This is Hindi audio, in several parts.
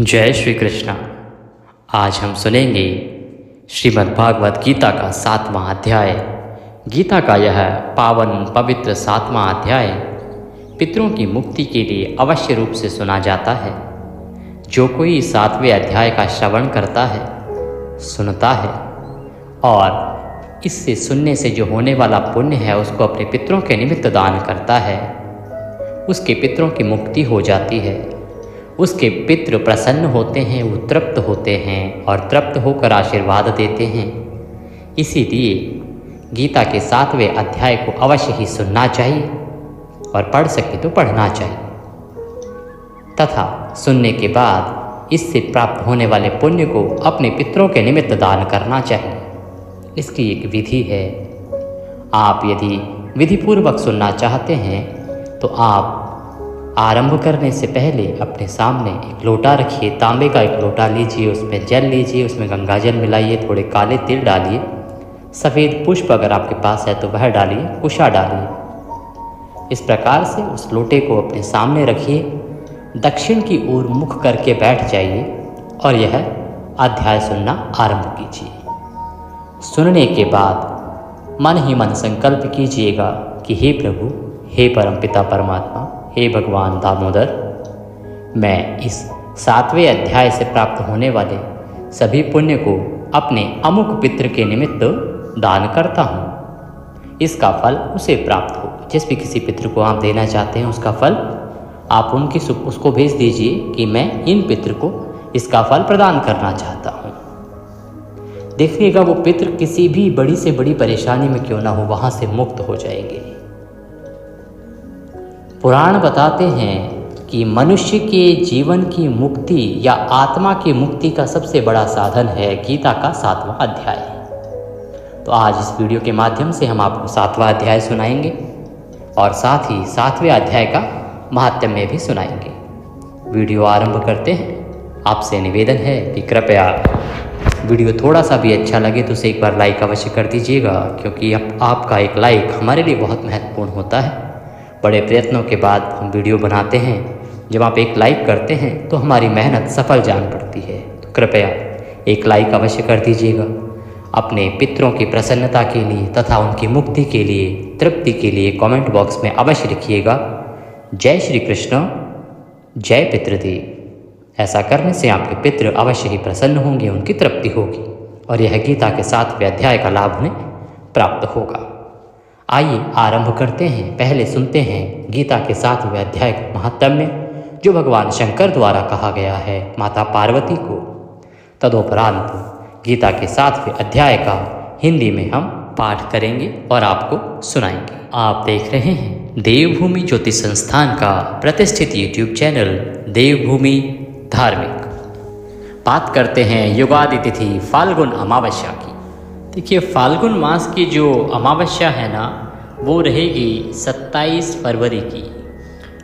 जय श्री कृष्णा। आज हम सुनेंगे श्रीमद् भागवत गीता का 7वां अध्याय। गीता का यह पावन पवित्र 7वां अध्याय पितरों की मुक्ति के लिए अवश्य रूप से सुना जाता है। जो कोई 7वें अध्याय का श्रवण करता है, सुनता है और इससे सुनने से जो होने वाला पुण्य है उसको अपने पितरों के निमित्त दान करता है, उसके पितरों की मुक्ति हो जाती है। उसके पितृ प्रसन्न होते हैं, वो तृप्त होते हैं और तृप्त होकर आशीर्वाद देते हैं। इसीलिए गीता के 7वें अध्याय को अवश्य ही सुनना चाहिए और पढ़ सके तो पढ़ना चाहिए तथा सुनने के बाद इससे प्राप्त होने वाले पुण्य को अपने पितरों के निमित्त दान करना चाहिए। इसकी एक विधि है। आप यदि विधिपूर्वक सुनना चाहते हैं तो आप आरंभ करने से पहले अपने सामने एक लोटा रखिए, तांबे का एक लोटा लीजिए, उसमें जल लीजिए, उसमें गंगा जल मिलाइए, थोड़े काले तिल डालिए, सफ़ेद पुष्प अगर आपके पास है तो वह डालिए, कुशा डालिए। इस प्रकार से उस लोटे को अपने सामने रखिए, दक्षिण की ओर मुख करके बैठ जाइए और यह अध्याय सुनना आरंभ कीजिए। सुनने के बाद मन ही मन संकल्प कीजिएगा कि हे प्रभु, हे परमपिता परमात्मा, हे भगवान दामोदर, मैं इस 7वें अध्याय से प्राप्त होने वाले सभी पुण्य को अपने अमुक पितृ के निमित्त दान करता हूँ। इसका फल उसे प्राप्त हो। जिस भी किसी पितृ को आप देना चाहते हैं उसका फल आप उसको भेज दीजिए कि मैं इन पितृ को इसका फल प्रदान करना चाहता हूँ। देखिएगा वो पितृ किसी भी बड़ी से बड़ी परेशानी में क्यों ना हो, वहाँ से मुक्त हो जाएंगे। पुराण बताते हैं कि मनुष्य के जीवन की मुक्ति या आत्मा की मुक्ति का सबसे बड़ा साधन है गीता का 7वां अध्याय। तो आज इस वीडियो के माध्यम से हम आपको 7वां अध्याय सुनाएंगे और साथ ही 7वें अध्याय का महात्म्य भी सुनाएंगे। वीडियो आरंभ करते हैं। आपसे निवेदन है कि कृपया वीडियो थोड़ा सा भी अच्छा लगे तो उसे एक बार लाइक अवश्य कर दीजिएगा, क्योंकि आपका एक लाइक हमारे लिए बहुत महत्वपूर्ण होता है। बड़े प्रयत्नों के बाद हम वीडियो बनाते हैं। जब आप एक लाइक करते हैं तो हमारी मेहनत सफल जान पड़ती है। तो कृपया एक लाइक अवश्य कर दीजिएगा। अपने पितरों की प्रसन्नता के लिए तथा उनकी मुक्ति के लिए, तृप्ति के लिए कमेंट बॉक्स में अवश्य लिखिएगा जय श्री कृष्ण, जय पितृदेव। ऐसा करने से आपके पितृ अवश्य ही प्रसन्न होंगे, उनकी तृप्ति होगी और यह गीता के 7वें अध्याय का लाभ उन्हें प्राप्त होगा। आइए आरंभ करते हैं। पहले सुनते हैं गीता के 7वें अध्याय का महात्म्य, जो भगवान शंकर द्वारा कहा गया है माता पार्वती को। तदोपरांत गीता के 7वें अध्याय का हिंदी में हम पाठ करेंगे और आपको सुनाएंगे। आप देख रहे हैं देवभूमि ज्योति संस्थान का प्रतिष्ठित यूट्यूब चैनल देवभूमि धार्मिक। बात करते हैं युगादि तिथि फाल्गुन अमावस्या की। देखिए, फाल्गुन मास की जो अमावस्या है ना, वो रहेगी 27 फरवरी की।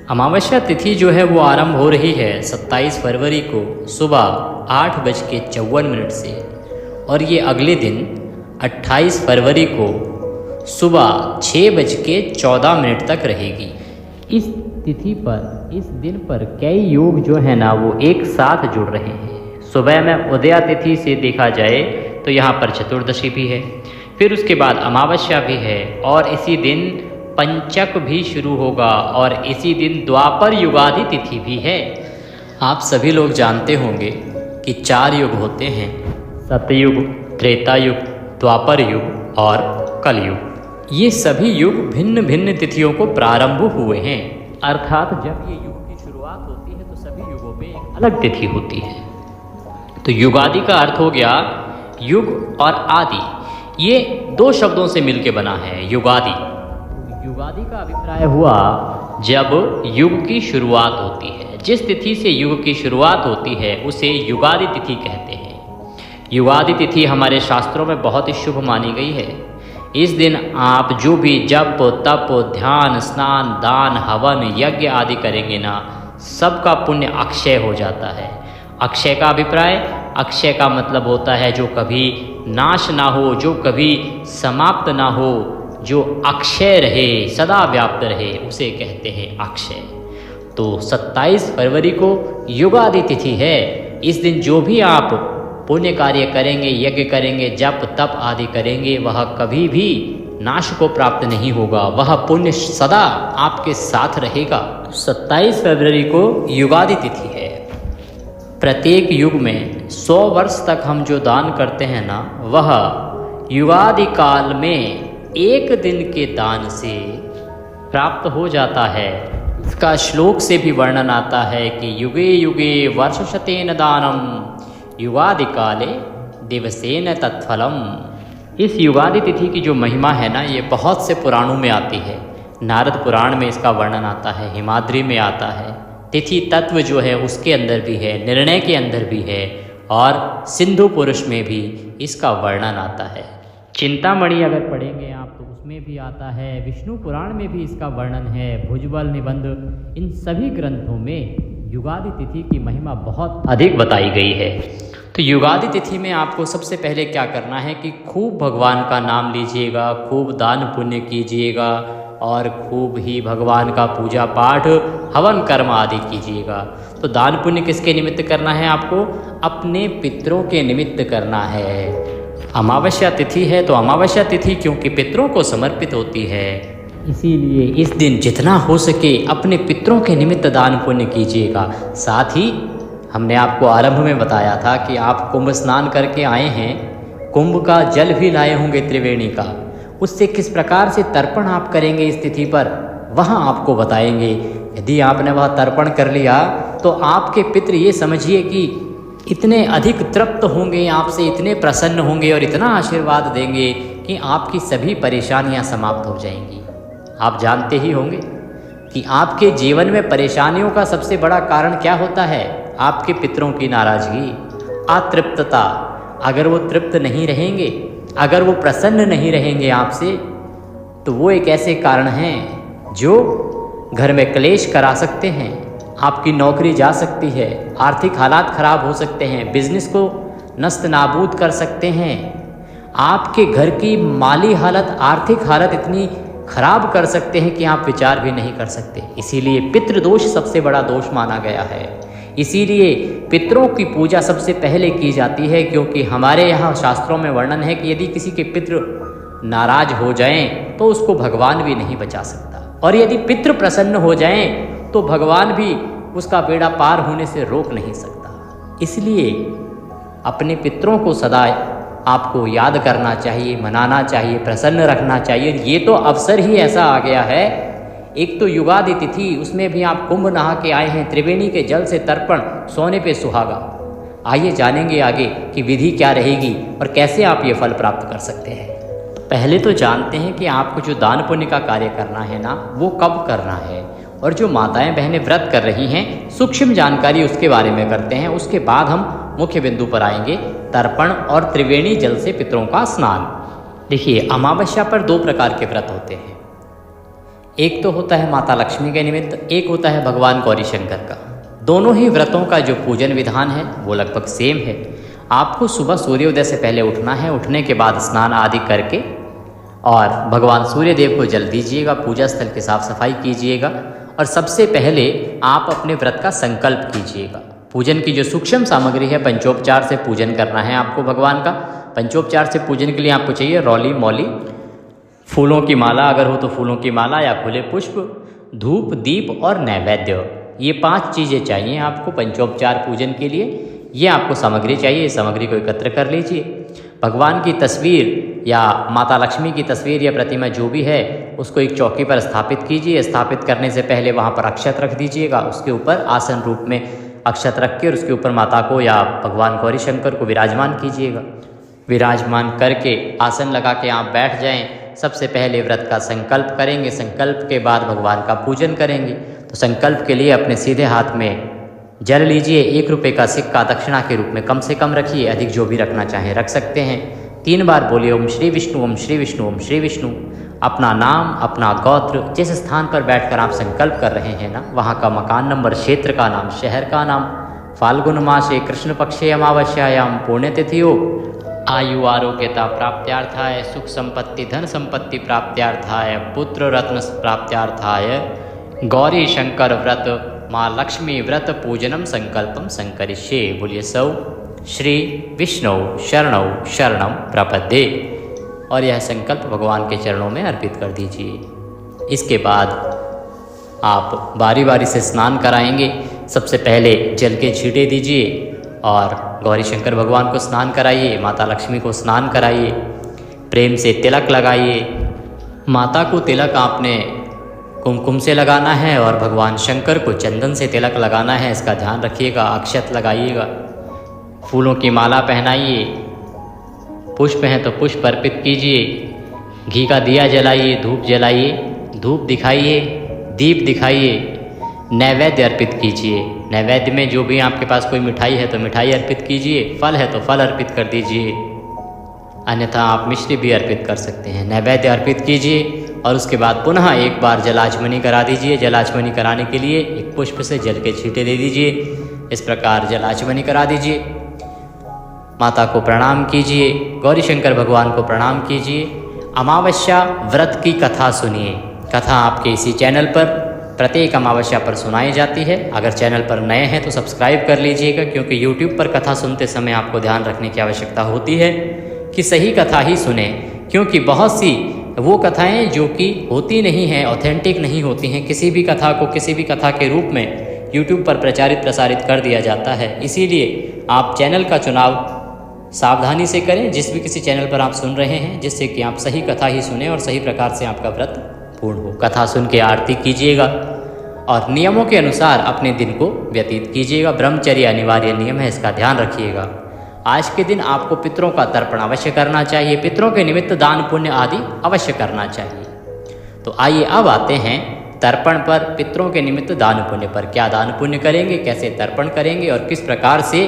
अमावस्या तिथि जो है वो आरंभ हो रही है 27 फरवरी को सुबह 8:54 से और ये अगले दिन 28 फरवरी को सुबह 6:14 तक रहेगी। इस तिथि पर, इस दिन पर कई योग जो है ना वो एक साथ जुड़ रहे हैं। सुबह में उदया तिथि से देखा जाए तो यहाँ पर चतुर्दशी भी है, फिर उसके बाद अमावस्या भी है और इसी दिन पंचक भी शुरू होगा और इसी दिन द्वापर युगादि तिथि भी है। आप सभी लोग जानते होंगे कि 4 युग होते हैं, सतयुग, त्रेता युग, द्वापर युग और कलयुग। ये सभी युग भिन्न भिन्न तिथियों को प्रारंभ हुए हैं, अर्थात जब ये युग की शुरुआत होती है तो सभी युगों में एक अलग तिथि होती है। तो युगादि का अर्थ हो गया युग और आदि, ये 2 शब्दों से मिलके बना है युगादि। युगादि का अभिप्राय हुआ जब युग की शुरुआत होती है। जिस तिथि से युग की शुरुआत होती है उसे युगादि तिथि कहते हैं। युगादि तिथि हमारे शास्त्रों में बहुत ही शुभ मानी गई है। इस दिन आप जो भी जप, तप, ध्यान, स्नान, दान, हवन, यज्ञ आदि करेंगे ना, सबका पुण्य अक्षय हो जाता है। अक्षय का अभिप्राय, अक्षय का मतलब होता है जो कभी नाश ना हो, जो कभी समाप्त ना हो, जो अक्षय रहे, सदा व्याप्त रहे, उसे कहते हैं अक्षय। तो 27 फरवरी को युगादि तिथि है इस दिन जो भी आप पुण्य कार्य करेंगे, यज्ञ करेंगे, जप तप आदि करेंगे, वह कभी भी नाश को प्राप्त नहीं होगा, वह पुण्य सदा आपके साथ रहेगा। 27 फरवरी को युगादि तिथि है। प्रत्येक युग में 100 वर्ष तक हम जो दान करते हैं ना, वह युगादि काल में एक दिन के दान से प्राप्त हो जाता है। इसका श्लोक से भी वर्णन आता है कि युगे युगे वर्षशतेन दानम युगादि काले दिवसेन तत्फलम। इस युगादि तिथि की जो महिमा है ना, ये बहुत से पुराणों में आती है। नारद पुराण में इसका वर्णन आता है, हिमाद्री में आता है, तिथि तत्व जो है उसके अंदर भी है, निर्णय के अंदर भी है, और सिंधु पुरुष में भी इसका वर्णन आता है। चिंतामणि अगर पढ़ेंगे आप तो उसमें भी आता है, विष्णु पुराण में भी इसका वर्णन है, भुजबल निबंध, इन सभी ग्रंथों में युगादि तिथि की महिमा बहुत अधिक बताई गई है। तो युगादि तिथि में आपको सबसे पहले क्या करना है कि खूब भगवान का नाम लीजिएगा, खूब दान पुण्य कीजिएगा, और खूब ही भगवान का पूजा पाठ हवन कर्म आदि कीजिएगा। तो दान पुण्य किसके निमित्त करना है? आपको अपने पितरों के निमित्त करना है। अमावस्या तिथि है तो अमावस्या तिथि क्योंकि पितरों को समर्पित होती है, इसीलिए इस दिन जितना हो सके अपने पितरों के निमित्त दान पुण्य कीजिएगा। साथ ही हमने आपको आरंभ में बताया था कि आप कुंभ स्नान करके आए हैं, कुंभ का जल भी लाए होंगे त्रिवेणी का, उससे किस प्रकार से तर्पण आप करेंगे इस तिथि पर, वहाँ आपको बताएंगे। यदि आपने वह तर्पण कर लिया तो आपके पितृ ये समझिए कि इतने अधिक तृप्त होंगे आपसे, इतने प्रसन्न होंगे और इतना आशीर्वाद देंगे कि आपकी सभी परेशानियां समाप्त हो जाएंगी। आप जानते ही होंगे कि आपके जीवन में परेशानियों का सबसे बड़ा कारण क्या होता है? आपके पितरों की नाराजगी, अतृप्तता। अगर वो तृप्त नहीं रहेंगे, अगर वो प्रसन्न नहीं रहेंगे आपसे, तो वो एक ऐसे कारण हैं जो घर में क्लेश करा सकते हैं, आपकी नौकरी जा सकती है, आर्थिक हालात खराब हो सकते हैं, बिजनेस को नस्त नाबूद कर सकते हैं, आपके घर की माली हालत, आर्थिक हालत इतनी खराब कर सकते हैं कि आप विचार भी नहीं कर सकते। इसीलिए पितृदोष सबसे बड़ा दोष माना गया है। इसीलिए पितरों की पूजा सबसे पहले की जाती है, क्योंकि हमारे यहाँ शास्त्रों में वर्णन है कि यदि किसी के पितृ नाराज हो जाएं तो उसको भगवान भी नहीं बचा सकता, और यदि पितृ प्रसन्न हो जाएं तो भगवान भी उसका बेड़ा पार होने से रोक नहीं सकता। इसलिए अपने पितरों को सदा आपको याद करना चाहिए, मनाना चाहिए, प्रसन्न रखना चाहिए। ये तो अवसर ही ऐसा आ गया है। एक तो युगादि तिथि, उसमें भी आप कुंभ नहा के आए हैं, त्रिवेणी के जल से तर्पण, सोने पे सुहागा। आइए जानेंगे आगे कि विधि क्या रहेगी और कैसे आप ये फल प्राप्त कर सकते हैं। पहले तो जानते हैं कि आपको जो दान पुण्य का कार्य करना है ना, वो कब करना है, और जो माताएं बहनें व्रत कर रही हैं सूक्ष्म जानकारी उसके बारे में करते हैं। उसके बाद हम मुख्य बिंदु पर आएंगे, तर्पण और त्रिवेणी जल से पितरों का स्नान। देखिए, अमावस्या पर 2 प्रकार के व्रत होते हैं। एक तो होता है माता लक्ष्मी के निमित्त, एक होता है भगवान गौरी शंकर का। दोनों ही व्रतों का जो पूजन विधान है वो लगभग सेम है। आपको सुबह सूर्योदय से पहले उठना है, उठने के बाद स्नान आदि करके और भगवान सूर्य देव को जल दीजिएगा, पूजा स्थल की साफ सफाई कीजिएगा, और सबसे पहले आप अपने व्रत का संकल्प कीजिएगा। पूजन की जो सूक्ष्म सामग्री है, पंचोपचार से पूजन करना है आपको भगवान का। पंचोपचार से पूजन के लिए आपको चाहिए रौली, मौली, फूलों की माला अगर हो तो फूलों की माला या खुले पुष्प, धूप, दीप और नैवेद्य। ये 5 चीज़ें चाहिए आपको पंचोपचार पूजन के लिए। ये आपको सामग्री चाहिए, इस सामग्री को एकत्र कर लीजिए। भगवान की तस्वीर या माता लक्ष्मी की तस्वीर या प्रतिमा जो भी है उसको एक चौकी पर स्थापित कीजिए। स्थापित करने से पहले वहाँ पर अक्षत रख दीजिएगा, उसके ऊपर आसन रूप में अक्षत रख के और उसके ऊपर माता को या भगवान गौरी शंकर को विराजमान कीजिएगा। विराजमान करके आसन लगा के आप बैठ जाएं। सबसे पहले व्रत का संकल्प करेंगे, संकल्प के बाद भगवान का पूजन करेंगे। तो संकल्प के लिए अपने सीधे हाथ में जल लीजिए, 1 रुपये का सिक्का दक्षिणा के रूप में कम से कम रखिए, अधिक जो भी रखना चाहें रख सकते हैं। 3 बार बोलिए ओम श्री विष्णु, ओम श्री विष्णु, ओम श्री विष्णु। अपना नाम, अपना गोत्र, जिस स्थान पर बैठकर आप संकल्प कर रहे हैं ना, वहाँ का मकान नंबर, क्षेत्र का नाम, शहर का नाम, फाल्गुन मासे कृष्ण पक्षे अमावस्यायाम पुण्यतिथियो आयु आरोग्यता प्राप्त्यार्थाय, सुख संपत्ति धन संपत्ति प्राप्त्यार्थाय, पुत्र रत्न प्राप्त्यार्थाय गौरी शंकर व्रत माँ लक्ष्मी व्रत पूजनम संकल्पम संकरिष्ये। बोलिए सौ श्री विष्णु शरणौ शरणम प्रपद्ये। और यह संकल्प भगवान के चरणों में अर्पित कर दीजिए। इसके बाद आप बारी बारी से स्नान कराएंगे। सबसे पहले जल के छींटे दीजिए और गौरी शंकर भगवान को स्नान कराइए, माता लक्ष्मी को स्नान कराइए, प्रेम से तिलक लगाइए। माता को तिलक आपने कुमकुम से लगाना है और भगवान शंकर को चंदन से तिलक लगाना है, इसका ध्यान रखिएगा। अक्षत लगाइएगा, फूलों की माला पहनाइए, पुष्प हैं तो पुष्प अर्पित कीजिए, घी का दिया जलाइए, धूप जलाइए, धूप दिखाइए, दीप दिखाइए, नैवेद्य अर्पित कीजिए। नैवेद्य में जो भी आपके पास कोई मिठाई है तो मिठाई अर्पित कीजिए, फल है तो फल अर्पित कर दीजिए, अन्यथा आप मिश्री भी अर्पित कर सकते हैं। नैवेद्य अर्पित कीजिए और उसके बाद पुनः एक बार जलाचमनी करा दीजिए। जलाचमनी कराने के लिए एक पुष्प से जल के छींटे दे दीजिए। इस प्रकार जलाचमनी करा दीजिए। माता को प्रणाम कीजिए, गौरी शंकर भगवान को प्रणाम कीजिए। अमावस्या व्रत की कथा सुनिए। कथा आपके इसी चैनल पर प्रत्येक अमावस्या पर सुनाई जाती है। अगर चैनल पर नए हैं तो सब्सक्राइब कर लीजिएगा, क्योंकि YouTube पर कथा सुनते समय आपको ध्यान रखने की आवश्यकता होती है कि सही कथा ही सुने, क्योंकि बहुत सी वो कथाएं जो कि होती नहीं हैं, ऑथेंटिक नहीं होती हैं। किसी भी कथा को किसी भी कथा के रूप में YouTube पर प्रचारित प्रसारित कर दिया जाता है। इसीलिए आप चैनल का चुनाव सावधानी से करें, जिस भी किसी चैनल पर आप सुन रहे हैं, जिससे कि आप सही कथा ही सुने और सही प्रकार से आपका व्रत पूर्ण हो। कथा सुन के आरती कीजिएगा और नियमों के अनुसार अपने दिन को व्यतीत कीजिएगा। ब्रह्मचर्य अनिवार्य नियम है, इसका ध्यान रखिएगा। आज के दिन आपको पितरों का तर्पण अवश्य करना चाहिए। पितरों के निमित्त दान पुण्य आदि अवश्य करना चाहिए। तो आइए अब आते हैं तर्पण पर, पितरों के निमित्त दान पुण्य पर। क्या दान पुण्य करेंगे, कैसे तर्पण करेंगे और किस प्रकार से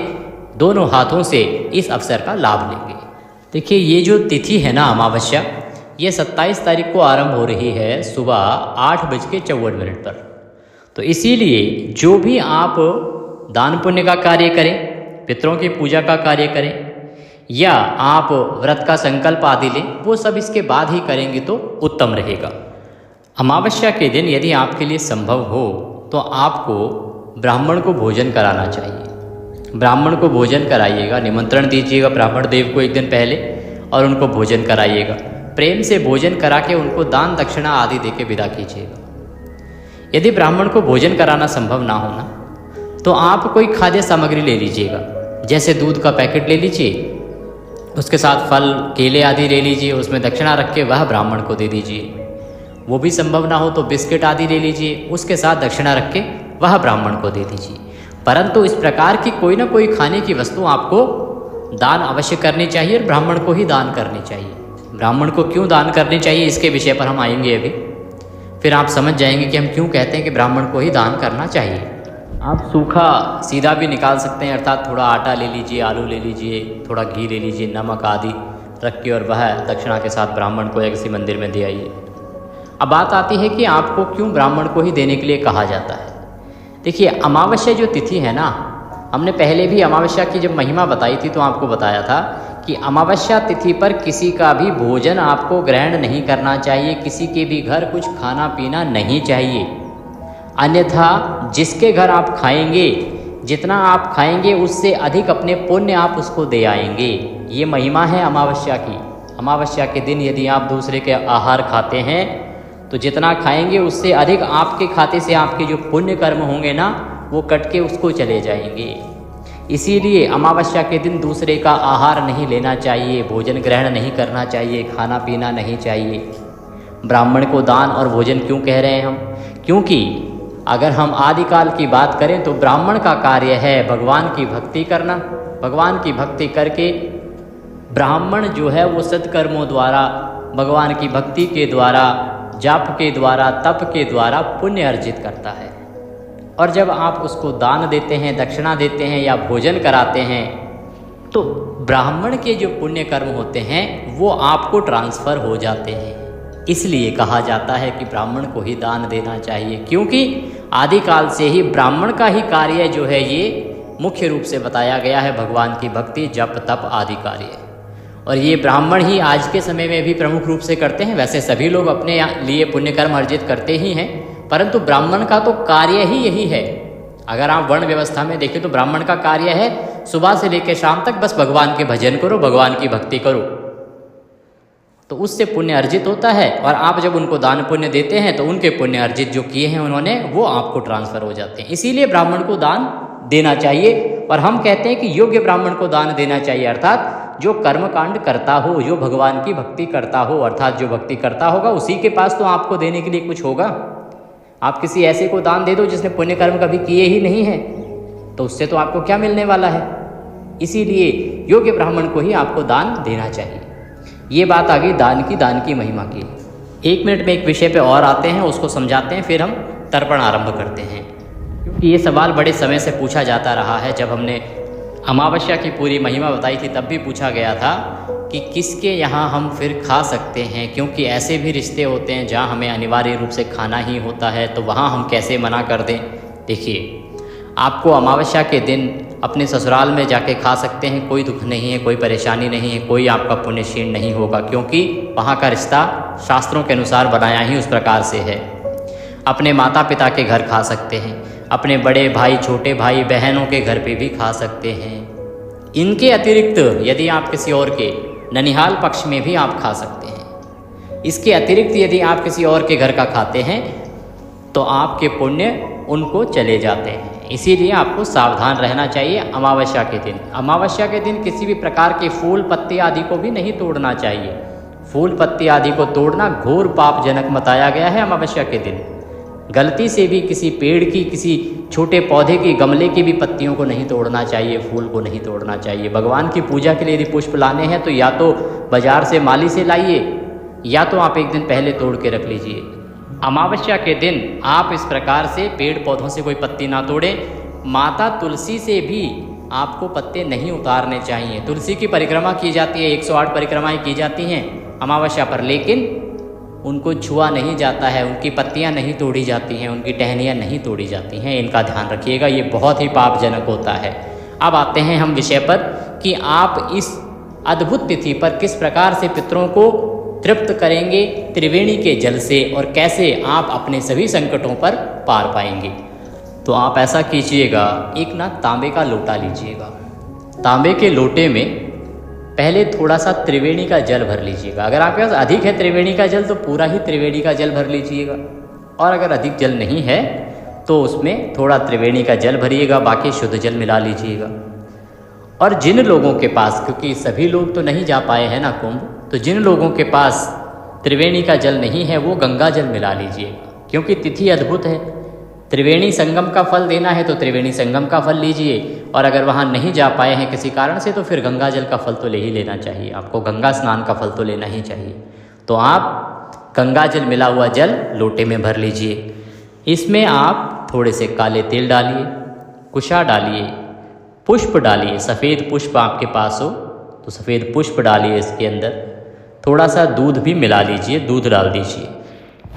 दोनों हाथों से इस अवसर का लाभ लेंगे। देखिए, ये जो तिथि है ना अमावस्या, ये 27 तारीख को आरंभ हो रही है सुबह 8:54 पर। तो इसीलिए जो भी आप दान पुण्य का कार्य करें, पितरों की पूजा का कार्य करें या आप व्रत का संकल्प आदि लें, वो सब इसके बाद ही करेंगे तो उत्तम रहेगा। अमावस्या के दिन यदि आपके लिए संभव हो तो आपको ब्राह्मण को भोजन कराना चाहिए। ब्राह्मण को भोजन कराइएगा, निमंत्रण दीजिएगा ब्राह्मण देव को एक दिन पहले और उनको भोजन कराइएगा। प्रेम से भोजन करा के उनको दान दक्षिणा आदि दे के विदा कीजिएगा। यदि ब्राह्मण को भोजन कराना संभव ना होना तो आप कोई खाद्य सामग्री ले लीजिएगा, जैसे दूध का पैकेट ले लीजिए, उसके साथ फल केले आदि ले लीजिए, उसमें दक्षिणा रख के वह ब्राह्मण को दे दीजिए। वो भी संभव ना हो तो बिस्किट आदि ले लीजिए, उसके साथ दक्षिणा रख के वह ब्राह्मण को दे दीजिए। परंतु इस प्रकार की कोई ना कोई खाने की वस्तु आपको दान अवश्य करनी चाहिए और ब्राह्मण को ही दान करनी चाहिए। ब्राह्मण को क्यों दान करनी चाहिए, इसके विषय पर हम आएंगे अभी, फिर आप समझ जाएंगे कि हम क्यों कहते हैं कि ब्राह्मण को ही दान करना चाहिए। आप सूखा सीधा भी निकाल सकते हैं, अर्थात थोड़ा आटा ले लीजिए, आलू ले लीजिए, थोड़ा घी ले लीजिए, नमक आदि रख के और वह दक्षिणा के साथ ब्राह्मण को या किसी मंदिर में दे आइए। अब बात आती है कि आपको क्यों ब्राह्मण को ही देने के लिए कहा जाता है। देखिए, अमावस्या जो तिथि है ना, हमने पहले भी अमावस्या की जब महिमा बताई थी तो आपको बताया था कि अमावस्या तिथि पर किसी का भी भोजन आपको ग्रहण नहीं करना चाहिए, किसी के भी घर कुछ खाना पीना नहीं चाहिए। अन्यथा जिसके घर आप खाएंगे, जितना आप खाएंगे उससे अधिक अपने पुण्य आप उसको दे आएंगे। ये महिमा है अमावस्या की। अमावस्या के दिन यदि आप दूसरे के आहार खाते हैं तो जितना खाएंगे उससे अधिक आपके खाते से आपके जो पुण्य कर्म होंगे ना, वो कट के उसको चले जाएंगे। इसीलिए अमावस्या के दिन दूसरे का आहार नहीं लेना चाहिए, भोजन ग्रहण नहीं करना चाहिए, खाना पीना नहीं चाहिए। ब्राह्मण को दान और भोजन क्यों कह रहे हैं हम? क्योंकि अगर हम आदिकाल की बात करें तो ब्राह्मण का कार्य है भगवान की भक्ति करना। भगवान की भक्ति करके ब्राह्मण जो है वो सत्कर्मों द्वारा, भगवान की भक्ति के द्वारा, जाप के द्वारा, तप के द्वारा पुण्य अर्जित करता है। और जब आप उसको दान देते हैं, दक्षिणा देते हैं या भोजन कराते हैं तो ब्राह्मण के जो पुण्य कर्म होते हैं वो आपको ट्रांसफ़र हो जाते हैं। इसलिए कहा जाता है कि ब्राह्मण को ही दान देना चाहिए, क्योंकि आदिकाल से ही ब्राह्मण का ही कार्य जो है ये मुख्य रूप से बताया गया है, भगवान की भक्ति, जप, तप आदि कार्य। और ये ब्राह्मण ही आज के समय में भी प्रमुख रूप से करते हैं। वैसे सभी लोग अपने लिए पुण्य कर्म अर्जित करते ही हैं, परंतु ब्राह्मण का तो कार्य ही यही है अगर आप वर्ण व्यवस्था में देखें तो ब्राह्मण का कार्य है सुबह से लेकर शाम तक बस भगवान के भजन करो, भगवान की भक्ति करो, तो उससे पुण्य अर्जित होता है। और आप जब उनको दान पुण्य देते हैं तो उनके पुण्य अर्जित जो किए हैं उन्होंने, वो आपको ट्रांसफर हो जाते हैं। इसीलिए ब्राह्मण को दान देना चाहिए। और हम कहते हैं कि योग्य ब्राह्मण को दान देना चाहिए, अर्थात जो कर्म कांड करता हो, जो भगवान की भक्ति करता हो, अर्थात जो भक्ति करता होगा उसी के पास तो आपको देने के लिए कुछ होगा। आप किसी ऐसे को दान दे दो जिसने पुण्य कर्म कभी किए ही नहीं है, तो उससे तो आपको क्या मिलने वाला है। इसीलिए योग्य ब्राह्मण को ही आपको दान देना चाहिए। ये बात आ गई दान की महिमा की। 1 मिनट में एक विषय पे और आते हैं, उसको समझाते हैं, फिर हम तर्पण आरंभ करते हैं। क्योंकि ये सवाल बड़े समय से पूछा जाता रहा है। जब हमने अमावस्या की पूरी महिमा बताई थी तब भी पूछा गया था कि किसके यहाँ हम फिर खा सकते हैं, क्योंकि ऐसे भी रिश्ते होते हैं जहाँ हमें अनिवार्य रूप से खाना ही होता है, तो वहाँ हम कैसे मना कर दें। देखिए, आपको अमावस्या के दिन अपने ससुराल में जाके खा सकते हैं, कोई दुख नहीं है, कोई परेशानी नहीं है, कोई आपका पुण्य क्षीण नहीं होगा, क्योंकि वहाँ का रिश्ता शास्त्रों के अनुसार बनाया ही उस प्रकार से है। अपने माता पिता के घर खा सकते हैं, अपने बड़े भाई छोटे भाई बहनों के घर पे भी खा सकते हैं। इनके अतिरिक्त यदि आप किसी और के ननिहाल पक्ष में भी आप खा सकते हैं। इसके अतिरिक्त यदि आप किसी और के घर का खाते हैं तो आपके पुण्य उनको चले जाते हैं। इसीलिए आपको सावधान रहना चाहिए अमावस्या के दिन। अमावस्या के दिन किसी भी प्रकार के फूल पत्ते आदि को भी नहीं तोड़ना चाहिए। फूल पत्ते आदि को तोड़ना घोर पापजनक बताया गया है अमावस्या के दिन। गलती से भी किसी पेड़ की, किसी छोटे पौधे की, गमले की भी पत्तियों को नहीं तोड़ना चाहिए, फूल को नहीं तोड़ना चाहिए। भगवान की पूजा के लिए यदि पुष्प लाने हैं तो या तो बाजार से माली से लाइए, या तो आप एक दिन पहले तोड़ के रख लीजिए। अमावस्या के दिन आप इस प्रकार से पेड़ पौधों से कोई पत्ती ना तोड़ें। माता तुलसी से भी आपको पत्ते नहीं उतारने चाहिए। तुलसी की परिक्रमा की जाती है, 108 परिक्रमाएँ की जाती हैं अमावस्या पर, लेकिन उनको छुआ नहीं जाता है, उनकी पत्तियां नहीं तोड़ी जाती हैं, उनकी टहनियाँ नहीं तोड़ी जाती हैं। इनका ध्यान रखिएगा, ये बहुत ही पापजनक होता है। अब आते हैं हम विषय पर कि आप इस अद्भुत तिथि पर किस प्रकार से पितरों को तृप्त करेंगे त्रिवेणी के जल से, और कैसे आप अपने सभी संकटों पर पार पाएंगे। तो आप ऐसा कीजिएगा, एक ना तांबे का लोटा लीजिएगा। तांबे के लोटे में पहले थोड़ा सा त्रिवेणी का जल भर लीजिएगा। अगर आपके पास अधिक है त्रिवेणी का जल तो पूरा ही त्रिवेणी का जल भर लीजिएगा, और अगर अधिक जल नहीं है तो उसमें थोड़ा त्रिवेणी का जल भरिएगा, बाकी शुद्ध जल मिला लीजिएगा। और जिन लोगों के पास, क्योंकि सभी लोग तो नहीं जा पाए हैं ना कुंभ, तो जिन लोगों के पास त्रिवेणी का जल नहीं है वो गंगा जल मिला लीजिएगा, क्योंकि तिथि अद्भुत है। त्रिवेणी संगम का फल देना है तो त्रिवेणी संगम का फल लीजिए, और अगर वहाँ नहीं जा पाए हैं किसी कारण से तो फिर गंगा जल का फल तो ले ही लेना चाहिए, आपको गंगा स्नान का फल तो लेना ही चाहिए। तो आप गंगा जल मिला हुआ जल लोटे में भर लीजिए। इसमें आप थोड़े से काले तिल डालिए, कुशा डालिए, पुष्प डालिए, सफ़ेद पुष्प आपके पास हो तो सफ़ेद पुष्प डालिए। इसके अंदर थोड़ा सा दूध भी मिला लीजिए, दूध डाल दीजिए।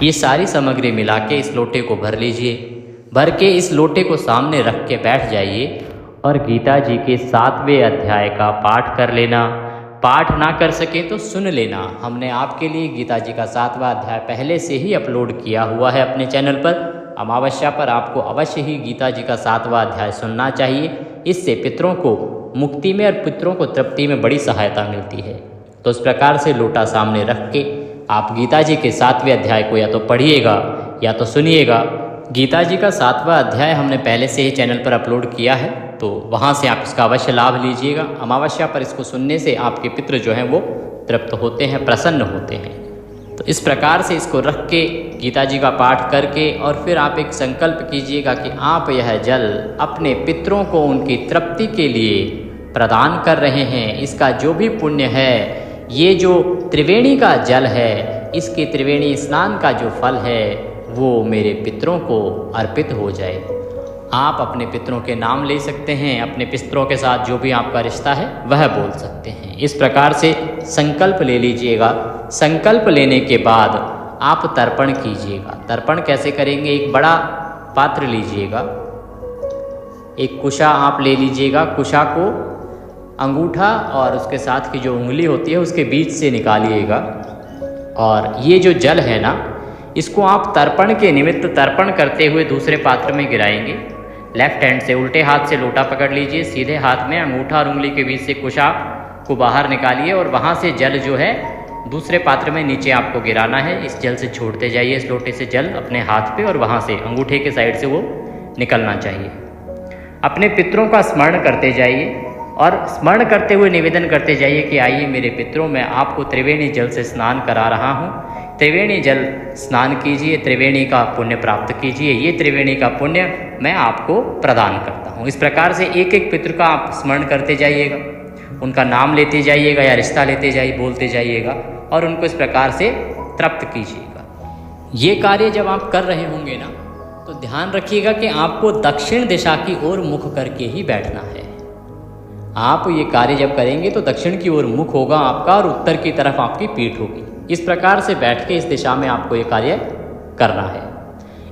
ये सारी सामग्री मिला के इस लोटे को भर लीजिए। भर के इस लोटे को सामने रख के बैठ जाइए और गीता जी के 7वें अध्याय का पाठ कर लेना। पाठ ना कर सके तो सुन लेना। हमने आपके लिए गीता जी का 7वां अध्याय पहले से ही अपलोड किया हुआ है अपने चैनल पर। अमावस्या पर आपको अवश्य ही गीता जी का 7वां अध्याय सुनना चाहिए। इससे पितरों को मुक्ति में और पितरों को तृप्ति में बड़ी सहायता मिलती है। तो इस प्रकार से लोटा सामने रख के आप गीता जी के 7वें अध्याय को या तो पढ़िएगा या तो सुनिएगा। गीता जी का 7वां अध्याय हमने पहले से ही चैनल पर अपलोड किया है, तो वहाँ से आप इसका अवश्य लाभ लीजिएगा। अमावस्या पर इसको सुनने से आपके पितृ जो हैं वो तृप्त होते हैं, प्रसन्न होते हैं। तो इस प्रकार से इसको रख के गीता जी का पाठ करके और फिर आप एक संकल्प कीजिएगा कि आप यह जल अपने पितरों को उनकी तृप्ति के लिए प्रदान कर रहे हैं। इसका जो भी पुण्य है, ये जो त्रिवेणी का जल है, इसके त्रिवेणी स्नान का जो फल है वो मेरे पितरों को अर्पित हो जाए। आप अपने पितरों के नाम ले सकते हैं, अपने पितरों के साथ जो भी आपका रिश्ता है वह बोल सकते हैं। इस प्रकार से संकल्प ले लीजिएगा। संकल्प लेने के बाद आप तर्पण कीजिएगा। तर्पण कैसे करेंगे? एक बड़ा पात्र लीजिएगा, एक कुशा आप ले लीजिएगा। कुशा को अंगूठा और उसके साथ की जो उंगली होती है उसके बीच से निकालिएगा, और ये जो जल है ना, इसको आप तर्पण के निमित्त तर्पण करते हुए दूसरे पात्र में गिराएंगे। लेफ्ट हैंड से उल्टे हाथ से लोटा पकड़ लीजिए, सीधे हाथ में अंगूठा और उंगली के बीच से कुशा को बाहर निकालिए और वहाँ से जल जो है दूसरे पात्र में नीचे आपको गिराना है। इस जल से छोड़ते जाइए इस लोटे से जल अपने हाथ पे और वहाँ से अंगूठे के साइड से वो निकलना चाहिए। अपने पितरों का स्मरण करते जाइए और स्मरण करते हुए निवेदन करते जाइए कि आइए मेरे पितरों, मैं आपको त्रिवेणी जल से स्नान करा रहा हूँ। त्रिवेणी जल स्नान कीजिए, त्रिवेणी का पुण्य प्राप्त कीजिए, ये त्रिवेणी का पुण्य मैं आपको प्रदान करता हूँ। इस प्रकार से एक एक पितृ का आप स्मरण करते जाइएगा, उनका नाम लेते जाइएगा या रिश्ता लेते जाइए, बोलते जाइएगा और उनको इस प्रकार से तृप्त कीजिएगा। ये कार्य जब आप कर रहे होंगे ना, तो ध्यान रखिएगा कि आपको दक्षिण दिशा की ओर मुख करके ही बैठना है। आप ये कार्य जब करेंगे तो दक्षिण की ओर मुख होगा आपका और उत्तर की तरफ आपकी पीठ होगी। इस प्रकार से बैठ के इस दिशा में आपको ये कार्य करना है।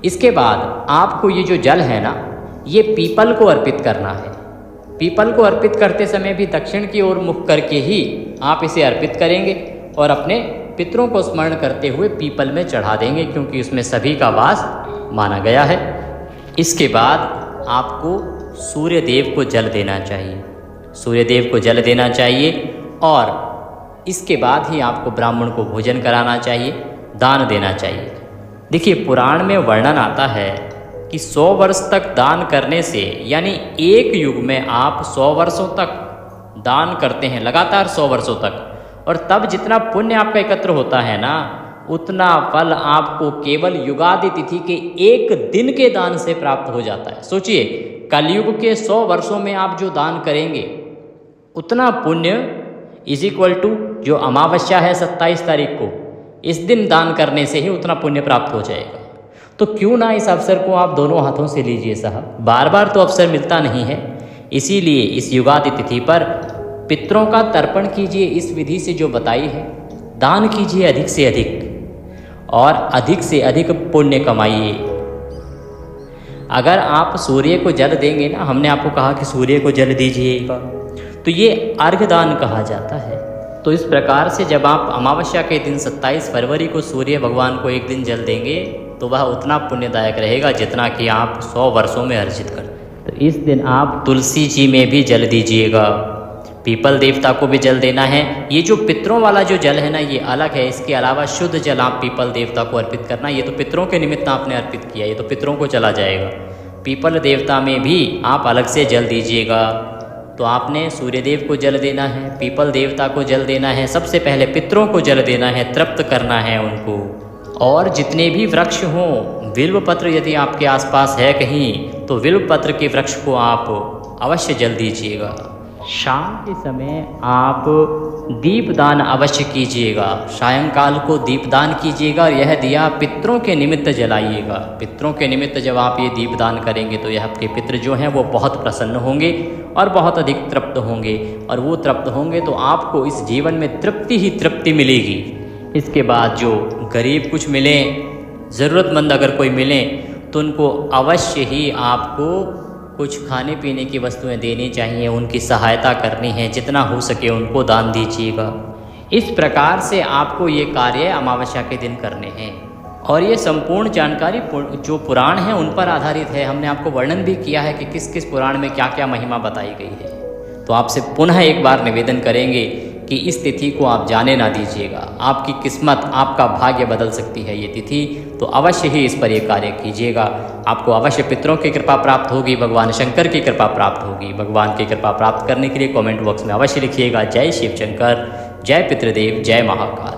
इसके बाद आपको ये जो जल है ना, ये पीपल को अर्पित करना है। पीपल को अर्पित करते समय भी दक्षिण की ओर मुख करके ही आप इसे अर्पित करेंगे और अपने पितरों को स्मरण करते हुए पीपल में चढ़ा देंगे, क्योंकि उसमें सभी का वास माना गया है। इसके बाद आपको सूर्य देव को जल देना चाहिए, सूर्य देव को जल देना चाहिए और इसके बाद ही आपको ब्राह्मण को भोजन कराना चाहिए, दान देना चाहिए। देखिए, पुराण में वर्णन आता है कि 100 वर्ष तक दान करने से, यानी एक युग में आप 100 वर्षों तक दान करते हैं, लगातार 100 वर्षों तक, और तब जितना पुण्य आपका एकत्र होता है ना, उतना फल आपको केवल युगादि तिथि के एक दिन के दान से प्राप्त हो जाता है। सोचिए, कलयुग के 100 वर्षों में आप जो दान करेंगे उतना पुण्य इज इक्वल टू जो अमावस्या है 27 तारीख को, इस दिन दान करने से ही उतना पुण्य प्राप्त हो जाएगा। तो क्यों ना इस अवसर को आप दोनों हाथों से लीजिए साहब, बार बार तो अवसर मिलता नहीं है। इसीलिए इस युगादि तिथि पर पितरों का तर्पण कीजिए, इस विधि से जो बताई है। दान कीजिए अधिक से अधिक और अधिक से अधिक पुण्य कमाइए। अगर आप सूर्य को जल देंगे ना, हमने आपको कहा कि सूर्य को जल दीजिएगा, तो ये अर्घ्य दान कहा जाता है। तो इस प्रकार से जब आप अमावस्या के दिन 27 फरवरी को सूर्य भगवान को एक दिन जल देंगे, तो वह उतना पुण्यदायक रहेगा जितना कि आप 100 वर्षों में अर्जित कर। तो इस दिन आप तुलसी जी में भी जल दीजिएगा, पीपल देवता को भी जल देना है। ये जो पितरों वाला जो जल है ना, ये अलग है। इसके अलावा शुद्ध जल आप पीपल देवता को अर्पित करना। ये तो पितरों के निमित्त आपने अर्पित किया, ये तो पितरों को चला जाएगा। पीपल देवता में भी आप अलग से जल दीजिएगा। तो आपने सूर्यदेव को जल देना है, पीपल देवता को जल देना है, सबसे पहले पितरों को जल देना है, तृप्त करना है उनको। और जितने भी वृक्ष हों, बिल्व पत्र यदि आपके आसपास है कहीं, तो बिल्व पत्र के वृक्ष को आप अवश्य जल दीजिएगा। शाम के समय आप दीपदान अवश्य कीजिएगा, सायंकाल को दीपदान कीजिएगा और यह दिया पितरों के निमित्त जलाइएगा। पितरों के निमित्त जब आप ये दीपदान करेंगे तो यह आपके पितृ जो हैं वो बहुत प्रसन्न होंगे और बहुत अधिक तृप्त होंगे, और वो तृप्त होंगे तो आपको इस जीवन में तृप्ति ही तृप्ति मिलेगी। इसके बाद जो गरीब कुछ मिले, ज़रूरतमंद अगर कोई मिले, तो उनको अवश्य ही आपको कुछ खाने पीने की वस्तुएं देनी चाहिए, उनकी सहायता करनी है, जितना हो सके उनको दान दीजिएगा। इस प्रकार से आपको ये कार्य अमावस्या के दिन करने हैं। और ये संपूर्ण जानकारी जो पुराण हैं उन पर आधारित है। हमने आपको वर्णन भी किया है कि किस किस पुराण में क्या क्या महिमा बताई गई है। तो आपसे पुनः एक बार निवेदन करेंगे कि इस तिथि को आप जाने ना दीजिएगा। आपकी किस्मत, आपका भाग्य बदल सकती है ये तिथि, तो अवश्य ही इस पर ये कार्य कीजिएगा। आपको अवश्य पितरों की कृपा प्राप्त होगी, भगवान शंकर की कृपा प्राप्त होगी। भगवान की कृपा प्राप्त करने के लिए कमेंट बॉक्स में अवश्य लिखिएगा जय शिव शंकर, जय पितृदेव, जय महाकाल।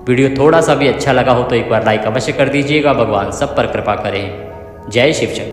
वीडियो थोड़ा सा भी अच्छा लगा हो तो एक बार लाइक अवश्य कर दीजिएगा। भगवान सब पर कृपा करें। जय शिव शंकर।